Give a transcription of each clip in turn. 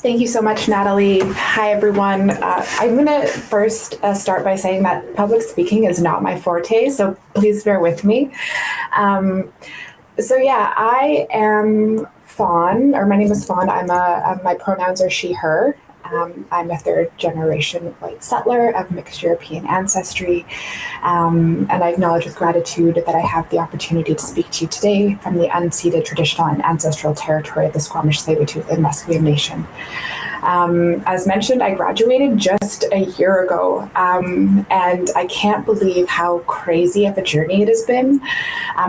Thank you so much, Natalie. Hi, everyone. I'm going to first start by saying that public speaking is not my forte, so please bear with me. I am Fawn, or my name is Fawn. My pronouns are she, her. I'm a third generation white settler of mixed European ancestry, and I acknowledge with gratitude that I have the opportunity to speak to you today from the unceded traditional and ancestral territory of the Squamish, Tsleil-Waututh, and Musqueam Nation. As mentioned, I graduated just a year ago, and I can't believe how crazy of a journey it has been.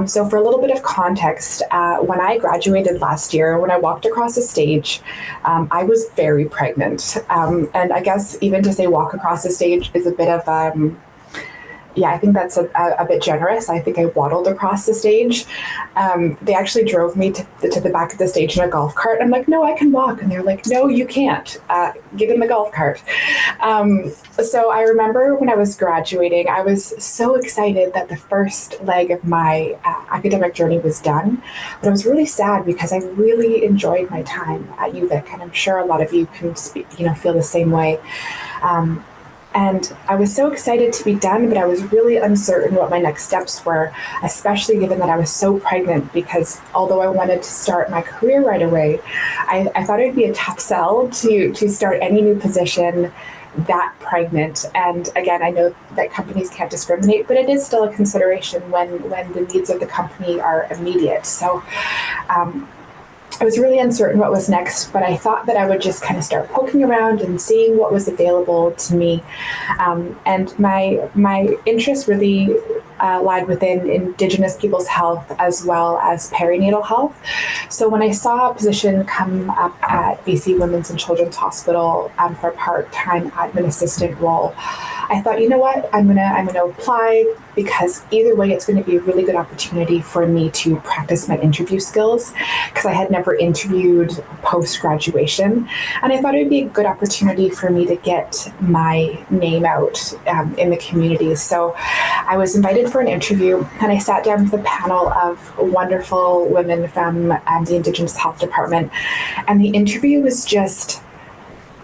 So for a little bit of context, when I graduated last year, when I walked across the stage, I was very pregnant. And I guess even to say walk across the stage is a bit of I think that's a bit generous. I think I waddled across the stage. They actually drove me to the back of the stage in a golf cart. I'm like, no, I can walk. And they're like, no, you can't. Get in the golf cart. So I remember when I was graduating, I was so excited that the first leg of my academic journey was done. But I was really sad because I really enjoyed my time at UVic. And I'm sure a lot of you can feel the same way. And I was so excited to be done, but I was really uncertain what my next steps were, especially given that I was so pregnant, because although I wanted to start my career right away, I thought it'd be a tough sell to start any new position that pregnant. And again, I know that companies can't discriminate, but it is still a consideration when the needs of the company are immediate. So I was really uncertain what was next, but I thought that I would just kind of start poking around and seeing what was available to me. And my interest really lied within Indigenous people's health as well as perinatal health. So when I saw a position come up at BC Women's and Children's Hospital for a part-time admin assistant role, I thought, you know what, I'm gonna apply, because either way, it's going to be a really good opportunity for me to practice my interview skills, because I had never interviewed post-graduation. And I thought it would be a good opportunity for me to get my name out in the community. So I was invited for an interview, and I sat down with a panel of wonderful women from the Indigenous Health Department. And the interview was just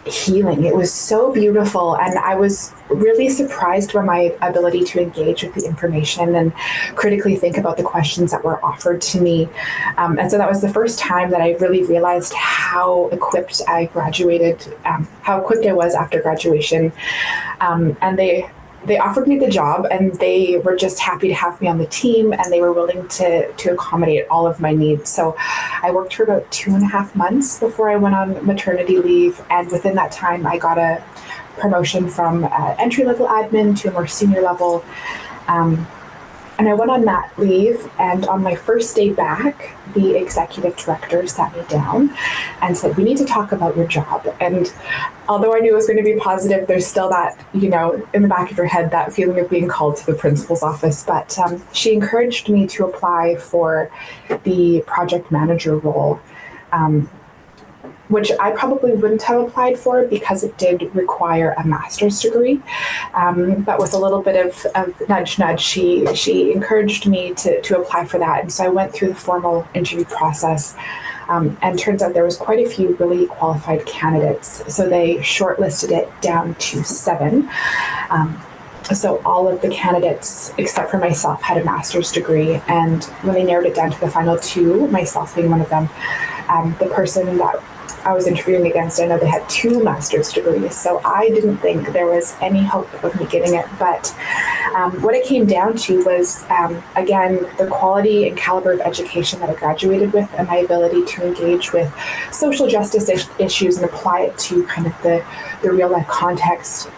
healing. It was so beautiful, and I was really surprised by my ability to engage with the information and critically think about the questions that were offered to me. And so that was the first time that I really realized how equipped I was after graduation. And they offered me the job, and they were just happy to have me on the team, and they were willing to accommodate all of my needs. So I worked for about 2.5 months before I went on maternity leave. And within that time, I got a promotion from entry-level admin to a more senior level. And I went on mat leave, and on my first day back, the executive director sat me down and said, we need to talk about your job. And although I knew it was going to be positive, there's still that, in the back of your head, that feeling of being called to the principal's office. But she encouraged me to apply for the project manager role, which I probably wouldn't have applied for because it did require a master's degree. But with a little bit of nudge, she encouraged me to apply for that. And so I went through the formal interview process. And turns out there was quite a few really qualified candidates. So they shortlisted it down to 7. So all of the candidates, except for myself, had a master's degree. And when they narrowed it down to the final 2, myself being one of them, the person that I was interviewing against, I know they had 2 master's degrees, so I didn't think there was any hope of me getting it. But what it came down to was, again, the quality and caliber of education that I graduated with, and my ability to engage with social justice issues and apply it to kind of the real life context,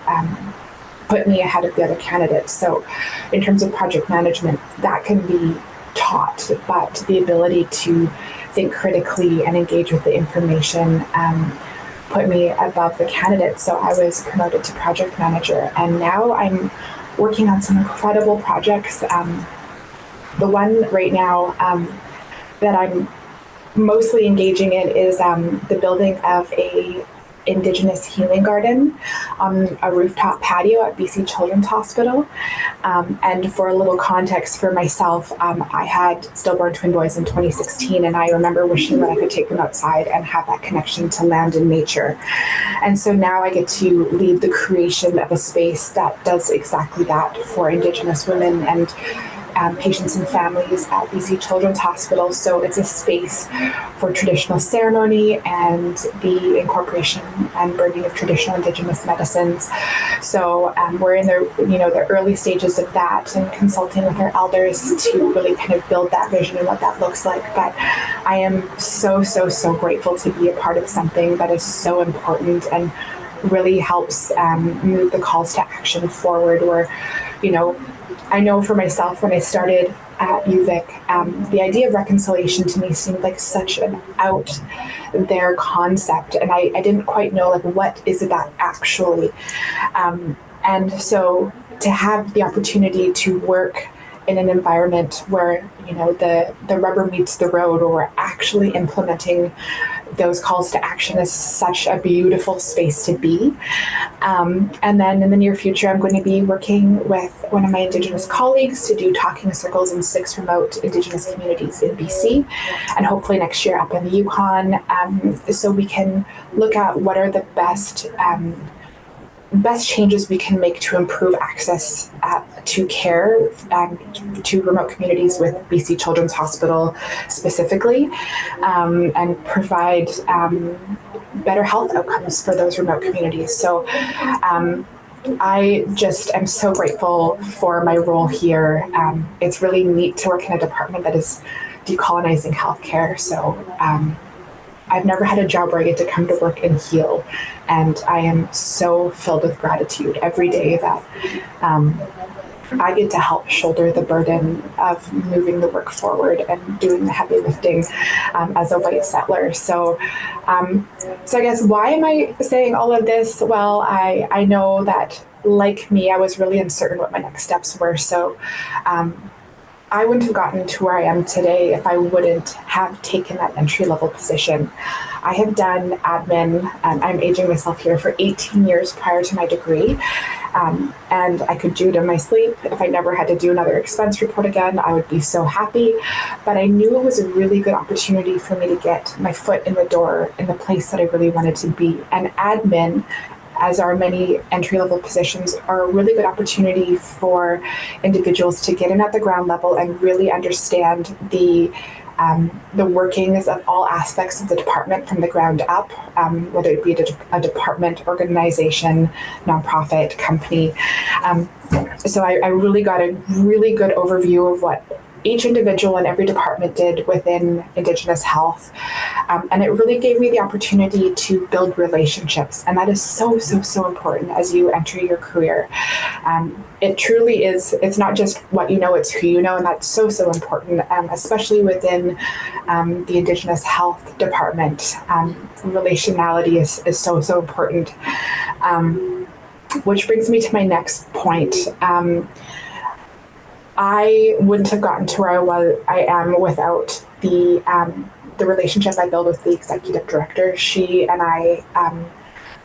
put me ahead of the other candidates. So in terms of project management, that can be taught, but the ability to think critically and engage with the information put me above the candidates. So I was promoted to project manager, and now I'm working on some incredible projects. The one right now that I'm mostly engaging in is the building of a Indigenous healing garden on a rooftop patio at BC Children's Hospital. And for a little context for myself, I had stillborn twin boys in 2016, and I remember wishing that I could take them outside and have that connection to land and nature. And so now I get to lead the creation of a space that does exactly that for Indigenous women and patients and families at BC Children's Hospital. So it's a space for traditional ceremony and the incorporation and burning of traditional Indigenous medicines. So we're in the early stages of that and consulting with our elders to really kind of build that vision and what that looks like. But I am so grateful to be a part of something that is so important and really helps move the calls to action forward. Where, I know for myself, when I started at UVic, the idea of reconciliation to me seemed like such an out there concept, and I didn't quite know what is that actually. And so to have the opportunity to work in an environment where the rubber meets the road, or we're actually implementing those calls to action, is such a beautiful space to be. And then in the near future, I'm going to be working with one of my Indigenous colleagues to do talking circles in 6 remote Indigenous communities in BC, and hopefully next year up in the Yukon, so we can look at what are the best changes we can make to improve access to care to remote communities with BC Children's Hospital specifically, and provide better health outcomes for those remote communities. So I just am so grateful for my role here. It's really neat to work in a department that is decolonizing healthcare. So I've never had a job where I get to come to work and heal. And I am so filled with gratitude every day that I get to help shoulder the burden of moving the work forward and doing the heavy lifting as a white settler. So I guess, why am I saying all of this? Well, I know that, like me, I was really uncertain what my next steps were. So I wouldn't have gotten to where I am today if I wouldn't have taken that entry-level position. I have done admin, I'm aging myself here, for 18 years prior to my degree. And I could do it in my sleep. If I never had to do another expense report again, I would be so happy. But I knew it was a really good opportunity for me to get my foot in the door in the place that I really wanted to be. And admin, as are many entry-level positions, are a really good opportunity for individuals to get in at the ground level and really understand the workings of all aspects of the department from the ground up, whether it be a department, organization, nonprofit, company. So I really got a really good overview of what each individual and every department did within Indigenous health. And it really gave me the opportunity to build relationships. And that is so important as you enter your career. It truly is, it's not just what you know, it's who you know. And that's so important, especially within the Indigenous health department. Relationality is so important. Which brings me to my next point. I wouldn't have gotten to where I am without the relationship I built with the executive director. She and I,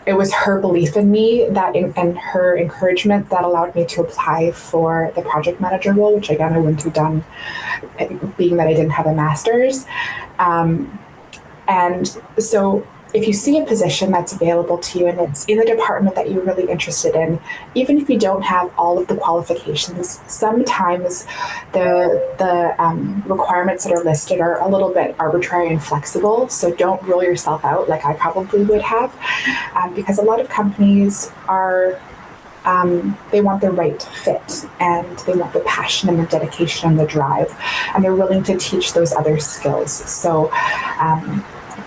it was her belief in me and her encouragement that allowed me to apply for the project manager role, which again I wouldn't have done, being that I didn't have a master's. And so if you see a position that's available to you and it's in the department that you're really interested in, even if you don't have all of the qualifications, sometimes the requirements that are listed are a little bit arbitrary and flexible. So don't rule yourself out like I probably would have, because a lot of companies are, they want the right fit, and they want the passion and the dedication and the drive, and they're willing to teach those other skills. So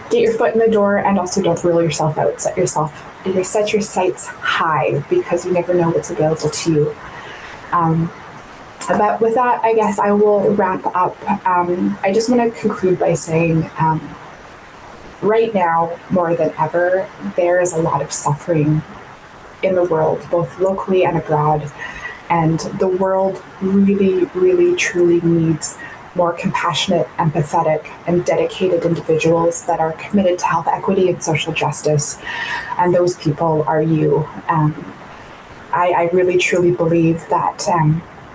get your foot in the door, and also don't rule yourself out. Set your sights high, because you never know what's available to you. But with that, I guess I will wrap up. I just want to conclude by saying, right now, more than ever, there is a lot of suffering in the world, both locally and abroad. And the world really, really, truly needs more compassionate, empathetic, and dedicated individuals that are committed to health equity and social justice. And those people are you. I really truly believe that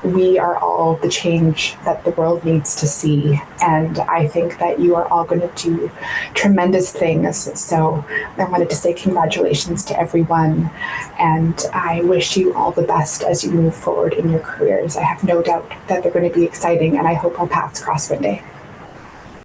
we are all the change that the world needs to see. And I think that you are all going to do tremendous things. So I wanted to say congratulations to everyone. And I wish you all the best as you move forward in your careers. I have no doubt that they're going to be exciting, and I hope our paths cross one day.